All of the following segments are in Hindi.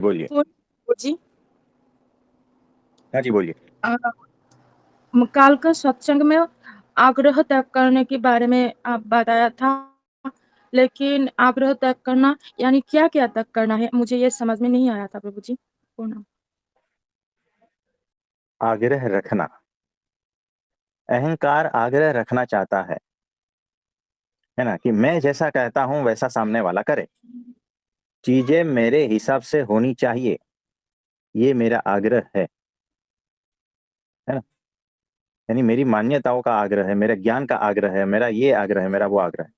बोलिए। तो जी हाँ जी, बोलिए। अ, काल का सत्संग में आग्रह त्याग करने के बारे में आप बताया था, लेकिन आग्रह त्याग करना यानी क्या-क्या त्याग करना है? मुझे ये समझ में नहीं आया था प्रभु जी। पूर्ण आग्रह रखना, अहंकार आग्रह रखना चाहता है ना, कि मैं जैसा कहता हूं वैसा सामने वाला करे, चीजें मेरे हिसाब से होनी चाहिए, ये मेरा आग्रह है ना। यानी मेरी मान्यताओं का आग्रह है, मेरे ज्ञान का आग्रह है, मेरा ये आग्रह है, मेरा वो आग्रह है,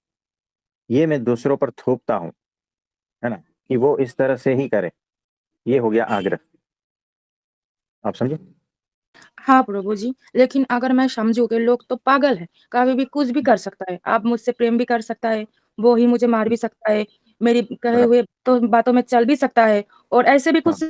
ये मैं दूसरों पर थोपता हूँ, है ना, कि वो इस तरह से ही करे। ये हो गया आग्रह। आप समझे? हाँ, प्रभु जी, लेकिन अगर मैं समझूँ कि लोग तो पागल हैं, कभी भी कुछ भी कर सकता है। आप मुझसे प्रेम भी कर सकता है, वो ही मुझे मार भी सकता है, मेरी कहे बराबर। हुए तो बातों में चल भी सकता है और ऐसे भी हाँ। कुछ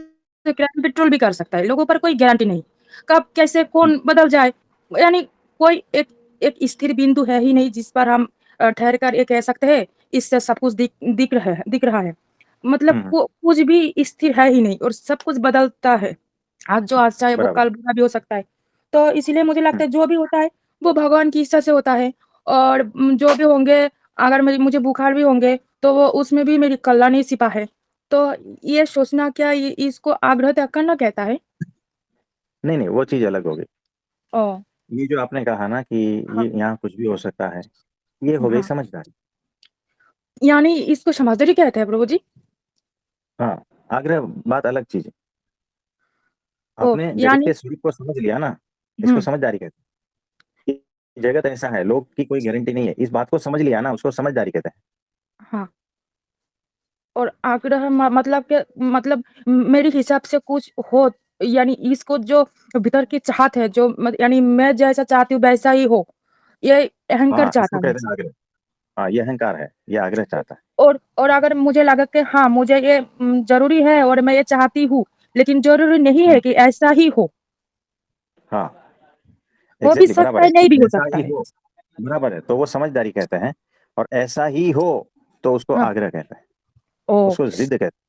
क्राइम पेट्रोल भी कर सकता है। लोगों पर कोई गारंटी नहीं, कब कैसे हम्म, कौन बदल जाए, यानी कोई एक एक स्थिर बिंदु है ही नहीं जिस पर हम ठहर कर ये कह सकते हैं, इससे सब कुछ दिख रहा है। मतलब हम्म, कुछ भी स्थिर है ही नहीं और सब कुछ बदलता है। आज जो आज चाहे वो बराबर। कल बुरा भी हो सकता है। तो इसीलिए मुझे लगता हम्म, है जो भी होता है वो भगवान की इच्छा से होता है और जो भी होंगे, अगर मुझे बुखार भी होंगे तो वो उसमें भी मेरी कल्याण छिपा है। तो ये सोचना क्या ये इसको आग्रह त्याग करना कहता है? नहीं नहीं, वो चीज अलग हो गई। ओह! ये जो आपने कहा ना कि हाँ, ये यहाँ कुछ भी हो सकता है, ये हो गई हाँ। समझदारी। यानी इसको समझदारी कहते हैं प्रभु जी? हाँ, आग्रह बात अलग चीज है। ओह! आपने जगत यानी के स्वरूप को समझ लिया ना, इसको हुँ, समझदारी कहते हैं। कि जगत ऐसा है, लोग की कोई गारंटी नहीं है, इस बात को समझ लिया ना, उसको समझदारी कहते हैं। हाँ। और आग्रह मतलब मतलब मेरे हिसाब से कुछ हो, यानी इसको जो भीतर की चाहत है जो यानी मैं जैसा चाहती हूँ वैसा ही हो, ये अहंकार हाँ, इसको चाहता है। कहते हैं आग्रह। हाँ, ये अहंकार है, ये आग्रह चाहता है। और अगर मुझे लगा कि हाँ मुझे ये जरूरी है और मैं ये चाहती हूँ, लेकिन जरूरी नहीं है हम्म, कि ऐसा ही हो, हाँ, हो भी एग्जैक्टली, सकता बराबर है है, नहीं भी हो ऐसा सकता ही है। हो। बराबर है, तो वो समझदारी कहते हैं। और ऐसा ही हो तो उसको हाँ। आग्रह कहते हैं, ओ, उसको जिद कहते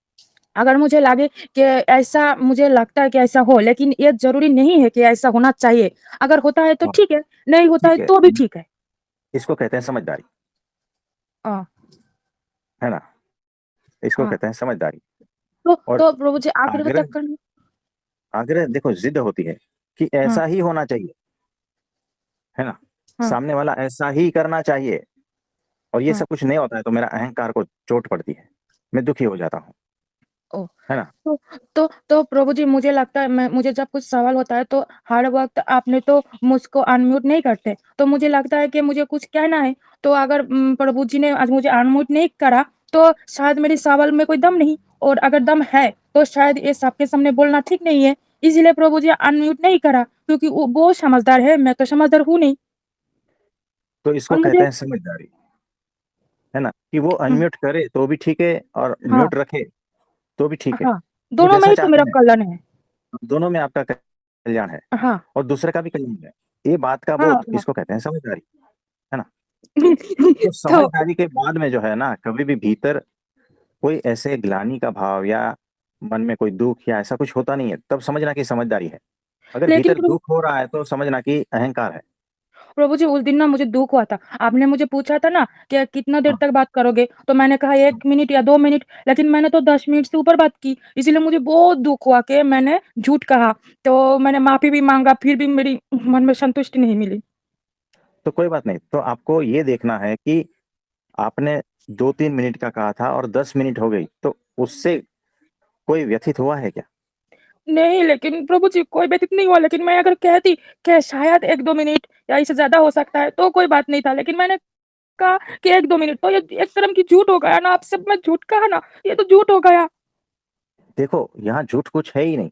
अगर मुझे लगे कि ऐसा मुझे लगता है कि ऐसा हो, लेकिन ये ज़रूरी नहीं है कि ऐसा होना चाहिए। अगर होता है तो हैं। हाँ, ठीक है, नहीं होता है ठीक है, तो भी ठीक है। इसको कहते हैं समझदारी, हाँ, है ना, इसको हाँ। कहते हैं समझदारी। तो और तो प्रभु जी आग्रह आग्रह, तक करना। आग्रह देखो जिद होती है कि हाँ, ऐसा ही होना चाहिए, है ना, हाँ, सामने वाला ऐसा ही करना चाहिए, और ये हाँ। सब कुछ नहीं होता है तो मेरा अहंकार को चोट पड़ती है, मैं दुखी हो जाता हूँ, ओह! है ना। तो तो प्रभु जी मुझे लगता है मुझे जब कुछ सवाल होता है तो हर वक़्त आपने तो मुझको अनम्यूट नहीं करते। तो मुझे लगता है कि मुझे कुछ कहना है, तो अगर प्रभु जी ने आज मुझे अनम्यूट नहीं करा, तो शायद मेरे सवाल में कोई दम नहीं और अगर दम है, तो शायद ये सबके सामने बोलना ठीक नहीं है। इसीलिए प्रभु जी अनम्यूट नहीं करा क्योंकि वो समझदार है, मैं तो समझदार हूँ नहीं तो और इसको कहते मुझे हैं समझदारी, है ना, कि वो हुँ, अनम्यूट करे तो भी ठीक है और हाँ, म्यूट रखे तो भी ठीक है। हाँ। वो दोनों में जैसा ही तो चाहते मेरा हैं, कल्याण है। दोनों में आपका कल्याण है हाँ, और दूसरे का भी कल्याण है। ये बात का हाँ, बोध, हाँ। इसको कहते हैं समझदारी, है ना। तो तो समझदारी के बाद में जो है ना, कभी भी भीतर कोई ऐसे ग्लानि का भाव या मन में कोई दुख या ऐसा कुछ होता नहीं है, तब समझना कि समझदारी है। अगर लेकिन भीतर दुख हो रहा है तो समझना कि अहंकार है। प्रभु जी उस दिन ना मुझे दुःख हुआ था। आपने मुझे पूछा था ना कि कितना देर हाँ, तक बात करोगे? तो मैंने कहा हाँ। 1 मिनट या 2 मिनट, लेकिन मैंने तो 10 मिनट से ऊपर बात की। इसीलिए मुझे बहुत दुःख हुआ कि मैंने झूठ कहा। तो मैंने माफ़ी भी माँगा, फिर भी मेरी मन में संतुष्टि नहीं मिली। तो कोई बात नहीं, तो आपको ये देखना है कि आपने 2-3 मिनट का कहा था और 10 मिनट हो गई, तो उससे कोई व्यथित हुआ है क्या? नहीं, लेकिन प्रभु जी कोई व्यतीत नहीं हुआ, लेकिन मैं अगर कहती कि शायद 1-2 मिनट या इससे ज़्यादा हो सकता है, तो कोई बात नहीं था। लेकिन मैंने कहा कि 1-2 मिनट, तो ये एक तरह की झूठ हो गया ना, आपसे मैं झूठ कहा ना, ये तो झूठ हो गया। देखो, यहाँ झूठ कुछ है ही नहीं।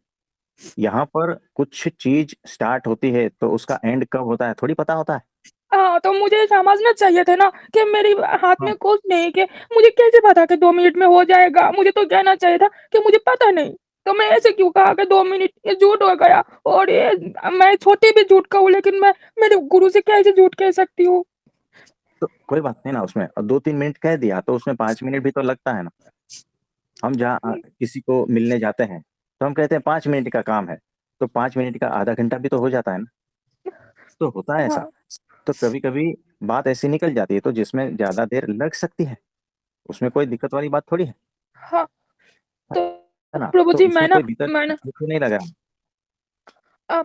यहाँ पर कुछ चीज स्टार्ट होती है तो उसका एंड कब होता है थोड़ी पता होता है। हाँ, तो मुझे समझना चाहिए था ना कि मेरी हाथ हाँ, में कुछ नहीं, कि मुझे कैसे पता कि 2 मिनट में हो जाएगा? मुझे तो कहना चाहिए था कि मुझे पता नहीं। तो मैं ऐसे क्यों कहा कि 2 मिनट, ये झूठ हो गया और ये मैं छोटी भी झूठ कहूँ, लेकिन मैं मेरे गुरु से कैसे झूठ कह सकती हूँ? तो कोई बात नहीं ना, उसमें 2-3 मिनट कह दिया तो उसमें 5 मिनट भी तो लगता है ना। हम जहाँ किसी को मिलने जाते हैं तो हम कहते हैं 5 मिनट का काम है, तो 5 मिनट का आधा घंटा भी तो हो जाता है ना। तो होता है ऐसा। हाँ, तो कभी कभी बात ऐसी निकल जाती है तो जिसमें ज्यादा देर लग सकती है, उसमें कोई दिक्कत वाली बात थोड़ी है। हाँ। तो है ना, प्रभु तो जी इसमें मैं ना कोई भीतर मैं ना तो नहीं लगा।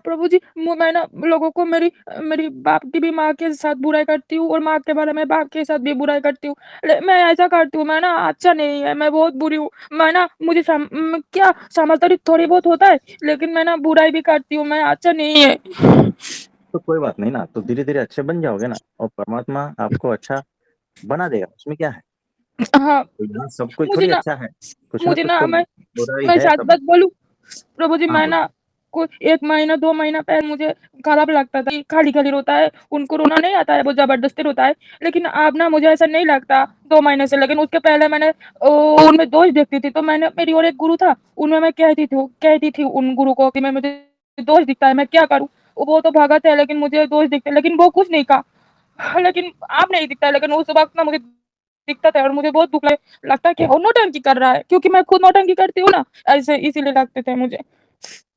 प्रभु जी मैं ना लोगों को मेरी मेरी बाप की भी माँ के साथ बुराई करती हूँ और माँ के बारे में बाप के साथ भी बुराई करती हूँ। मैं ऐसा करती हूँ, मैं ना अच्छा नहीं है, मैं बहुत बुरी हूँ। मैं ना मुझे क्या समझदारी थोड़ी बहुत होता है, लेकिन मैं ना बुराई भी करती हूँ, मैं अच्छा नहीं है। तो कोई बात नहीं ना, तो धीरे धीरे अच्छे बन जाओगे ना, और परमात्मा आपको अच्छा बना देगा, उसमें क्या है। हाँ। तो यहाँ सब कोई मुझे थोड़ी ना अच्छा है, कुछ ना मुझे कुछ ना तो बुराई मैं है सच सब में। बात बोलूँ प्रभु जी, हाँ मैं बोलो। ना कुछ 1 महीना 2 महीना पहले मुझे खराब लगता था कि खाली-खाली रोता है, उनको रोना नहीं आता है, वो ज़बरदस्ती रोता है। लेकिन अब ना मुझे ऐसा नहीं लगता 2 महीने से, लेकिन उसके पहले मैंने उनमें दोष देखती थी, तो मैंने मेरी और एक गुरु था, उनमें मैं कहती थी उन गुरु को कि मैं मुझे दोष दिखता है, मैं क्या करूँ? वो तो भगत है, लेकिन मुझे दोष दिखता है, लेकिन वो कुछ नहीं कहा। लेकिन अब नहीं दिखता है, लेकिन उस वक़्त ना मुझे दिखता था और मुझे बहुत दुःख लगता है कि वो नौटंकी कर रहा है, क्योंकि मैं खुद नौटंकी करती हूँ ना, ऐसे इसीलिए लगते थे मुझे।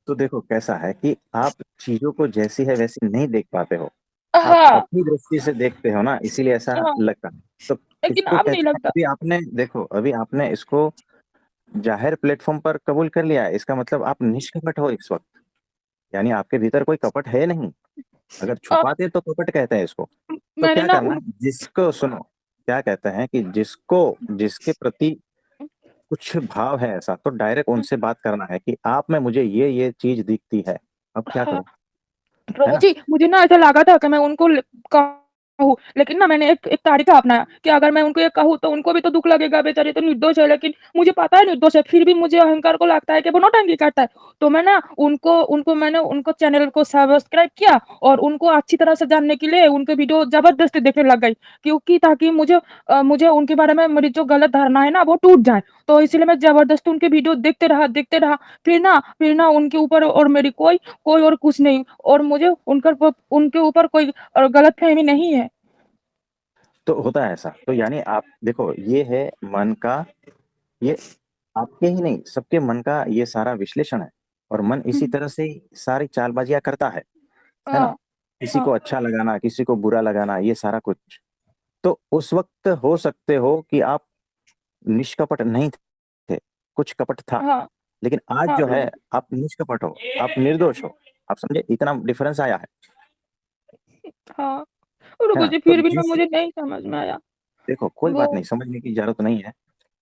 तो देखो कैसा है कि आप चीजों को जैसी है वैसी नहीं देख पाते हो, आप हाँ, अपनी दृष्टि से देखते हो ना, इसीलिए ऐसा हाँ, लगता है। तो लेकिन इसको अब नहीं कहते हैं, लगता। अभी आपने देखो, अभी आपने इसको जाहिर प्लेटफॉर्म पर कबूल कर लिया है, इसका मतलब आप निष्कपट हो इस वक्त, यानी आपके भीतर कोई कपट है नहीं। अगर अ, छुपाते तो कपट कहते हैं इसको। तो मैंने क्या ना करना है, जिसको सुनो, क्या कहते हैं कि जिसको, जिसके प्रति कुछ भाव है ऐसा, तो डायरेक्ट उनसे बात करना है कि आप में मुझे ये चीज दिखती है, अब क्या हाँ, करूं। है प्रभु ना। जी, मुझे ना ऐसा लगा था कि मैं उनको कहूँ, लेकिन ना मैंने एक एक तरीका अपनाया कि अगर मैं उनको ये कहूँ तो उनको भी तो दुःख लगेगा, बेचारी तो निर्दोष है, लेकिन मुझे पता है निर्दोष है, फिर भी मुझे अहंकार को लगता है कि वो नौटंकी करता है। तो मैं ना उनको उनको मैंने उनको चैनल को सब्सक्राइब किया और उनको अच्छी तरह से जानने के लिए उनके वीडियो ज़बरदस्ती देखने लग गई, क्योंकि ताकि मुझे उनके बारे में मेरी जो गलत धारणा है ना वो टूट जाए। तो इसीलिए मैं ज़बरदस्ती उनके वीडियो देखते रहा। फिर ना उनके ऊपर और मेरी कोई और कुछ नहीं, और मुझे उनके ऊपर कोई गलतफ़हमी नहीं है। तो होता है ऐसा, तो यानी आप देखो, ये है मन का, ये आपके ही नहीं सबके मन का ये सारा विश्लेषण है, और मन हुँ, इसी तरह से ही सारी चालबाजियां करता है ना। हाँ, किसी हाँ, को अच्छा लगाना, किसी को बुरा लगाना, ये सारा कुछ। तो उस वक्त हो सकते हो कि आप निष्कपट नहीं थे, कुछ कपट था, हाँ, लेकिन आज हाँ जो है प्रभु जी। आप निष्कपट हो, आप निर्दोष हो। आप समझे, इतना डिफरेंस आया है। हाँ, है प्रभु ना, जी तो फिर भी ना जिस, मुझे नहीं समझ में आया। देखो कोई वो बात नहीं, समझने की जरूरत नहीं है,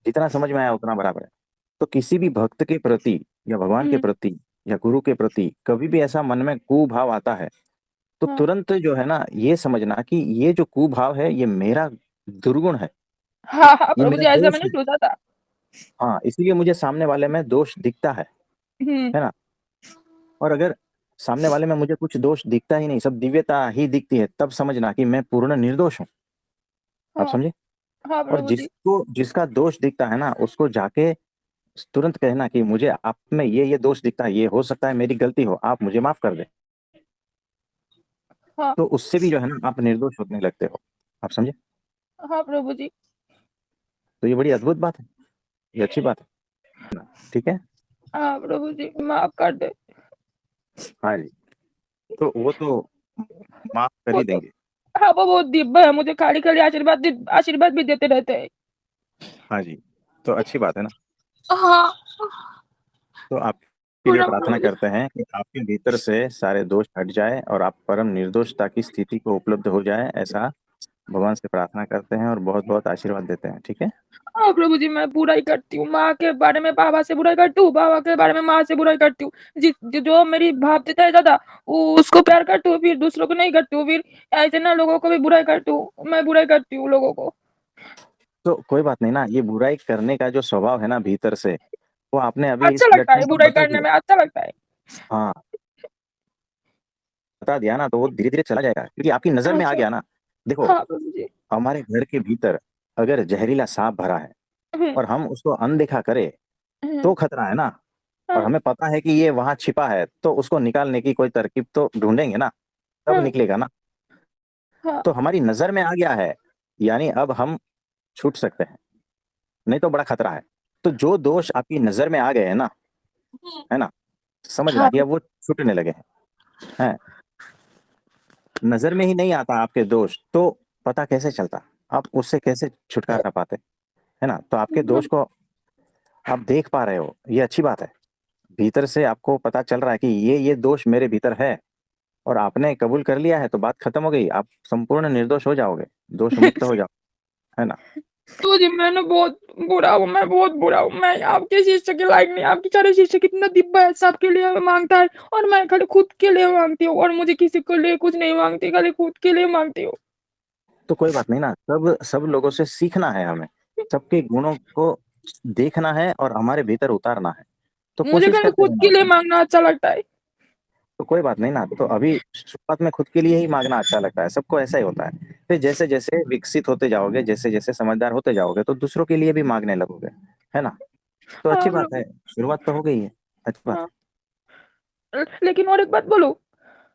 जितना समझ में आया उतना बराबर है। तो किसी भी भक्त के प्रति या भगवान के हुँ, प्रति या गुरु के प्रति कभी भी ऐसा मन में कुभाव आता है, तो हाँ, तुरंत जो है ना ये समझना कि ये जो कुभाव है ये मेरा दुर्गुण है, हाँ, हाँ ये प्रभु मेरा जी ऐसा दोष मैंने है। सोचा था। हाँ, इसीलिए मुझे सामने वाले में दोष दिखता हुँ, है ना। और अगर सामने वाले में मुझे कुछ दोष दिखता ही नहीं, सब दिव्यता ही दिखती है, तब समझना कि मैं पूर्ण निर्दोष हूँ। आप हाँ, समझे। हाँ और प्रभु जी। जिसको जिसका दोष दिखता है ना, उसको जाके तुरंत कहना कि मुझे आप में ये दोष दिखता है, ये हो सकता है मेरी गलती हो, आप मुझे माफ कर दें। हाँ, तो उससे भी जो है ना आप निर्दोष होने लगते हो। आप समझे। हाँ प्रभु जी। तो ये बड़ी अद्भुत बात है, ये अच्छी बात है ना। ठीक है। हाँ प्रभु जी, माफ़ कर दें। हाँ जी, तो वो तो माफ कर वो ही तो देंगे। हाँ, वो बहुत दिव्य है, मुझे खाली-खाली आशीर्वाद भी देते रहते हैं। हाँ जी, तो अच्छी बात है ना। हाँ, तो आपके लिए पूरा प्रार्थना प्रभु जी। करते हैं कि आपके भीतर से सारे दोष हट जाए और आप परम निर्दोषता की स्थिति को उपलब्ध हो जाए, ऐसा भगवान से प्रार्थना करते हैं और बहुत बहुत आशीर्वाद देते हैं। ठीक है। हाँ, प्रभु जी मैं बुराई करती हूँ, माँ के बारे में बाबा से बुराई करती हूँ, बाबा के बारे में माँ से बुराई करती हूँ। जो मेरी भाव देता है ज़्यादा, उसको प्यार करती हूँ, फिर दूसरों को नहीं करती हूँ, फिर ऐसे ना लोगों को भी बुराई करती हूँ, मैं बुराई करती हूँ लोगों को। तो कोई बात नहीं ना, ये बुराई करने का जो स्वभाव है ना भीतर से, वो आपने अभी इस अच्छा लगता प्लेटफॉर्म है, पर बुराई बता करने दिया। में अच्छा लगता है। हाँ, बता दिया ना, तो वो धीरे धीरे चला जाएगा, क्योंकि आपकी नजर में आ अच्छा, गया ना। देखो, हाँ, प्रभु जी। हमारे घर के भीतर अगर जहरीला सांप भरा है हुँ, और हम उसको अनदेखा करें, हुँ, तो खतरा है ना। और हाँ, हमें पता है कि ये वहां छिपा है, तो उसको निकालने की कोई तरकीब तो ढूंढेंगे ना, तब हाँ, निकलेगा ना। हाँ, तो हमारी नजर में आ गया है, यानी अब हम छूट सकते हैं, नहीं तो बड़ा खतरा है। तो जो दोष आपकी नजर में आ गए हैं ना, है ना, समझना हाँ। कि अब वो छूटने लगे हैं। नजर में ही नहीं आता आपके दोष तो पता कैसे चलता, आप उससे कैसे छुटकारा पाते, है ना। तो आपके दोष को आप देख पा रहे हो, ये अच्छी बात है। भीतर से आपको पता चल रहा है कि ये दोष मेरे भीतर है, और आपने कबूल कर लिया है तो बात खत्म हो गई, आप संपूर्ण निर्दोष हो जाओगे, दोष मुक्त हो जाओ, है ना। तो जी मैंने बहुत बुरा हूँ, मैं बहुत बुरा हूँ, मैं आपके शिष्य के लायक नहीं। आपकी सारे शिष्य कितना दिव्य है, सबके लिए मांगता है, और मैं खाली खुद के लिए मांगती हूँ, और मुझे किसी के लिए कुछ नहीं मांगती, खाली खुद के लिए मांगती हूँ। तो कोई बात नहीं ना, सब लोगों से सीखना है हमें, सबके गुणों को देखना है और हमारे भीतर उतारना है, तो मुझे कोशिश खाली करते खुद रहना के लिए उसमें। मांगना अच्छा लगता है। तो कोई बात नहीं ना, तो अभी शुरुआत में खुद के लिए ही मांगना अच्छा लगता है, सबको ऐसा ही होता है। फिर जैसे जैसे विकसित होते जाओगे, जैसे जैसे समझदार होते जाओगे, तो दूसरों के लिए भी मांगने लगोगे, है ना। तो हाँ अच्छी बात प्रभु। है, शुरुआत तो हो गई है, अच्छी बात हाँ। है। लेकिन और एक बात बोलूं,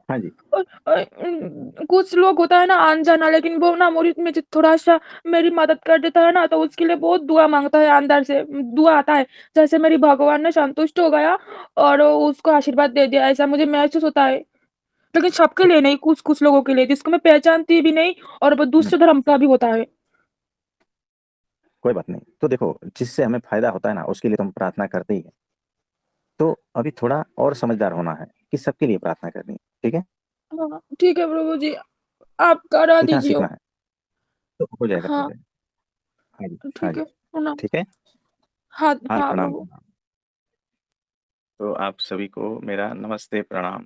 हाँ जी। कुछ लोग होता है ना अनजाना, लेकिन वो ना मुझे में थोड़ा सा मेरी मदद कर देता है ना, तो उसके लिए बहुत दुआ मांगता है, अंदर से दुआ आता है, जैसे मेरी भगवान ने संतुष्ट हो गया और उसको आशीर्वाद दे दिया, ऐसा मुझे महसूस होता है। लेकिन सबके लिए नहीं, कुछ कुछ लोगों के लिए जिसको मैं पहचानती भी नहीं, और वो हम्म, दूसरे धर्म का भी होता है। कोई बात नहीं, तो देखो जिससे हमें फायदा होता है ना उसके लिए तो हम प्रार्थना करते ही हैं। तो अभी थोड़ा और समझदार होना है कि सबके लिए प्रार्थना करनी है, ठीक है। हाँ ठीक है प्रभु जी, आप करा सीखना दीजिए। सीखना है, तो हो जाएगा हो हाँ जाएगा। हाँ जी। हाँ ठीक जी। है। प्रणाम। ठीक है। हाँ हाँ, हाँ प्रणाम प्रभु। प्रणाम। तो आप सभी को मेरा नमस्ते प्रणाम,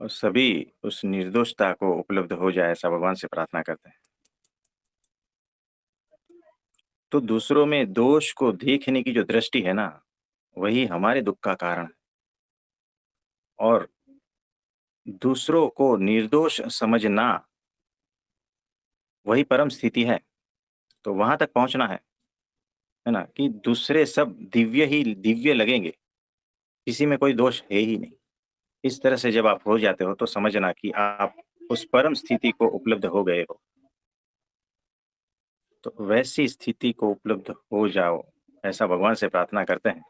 और सभी उस निर्दोषता को उपलब्ध हो जाए ऐसा भगवान से प्रार्थना करते हैं। तो दूसरों में दोष को देखने की जो दृष्टि है ना, वही हमारे दुख का कारण है, और दूसरों को निर्दोष समझना वही परम स्थिति है। तो वहां तक पहुंचना है ना, कि दूसरे सब दिव्य ही दिव्य लगेंगे, किसी में कोई दोष है ही नहीं। इस तरह से जब आप हो जाते हो तो समझना कि आप उस परम स्थिति को उपलब्ध हो गए हो। तो वैसी स्थिति को उपलब्ध हो जाओ, ऐसा भगवान से प्रार्थना करते हैं।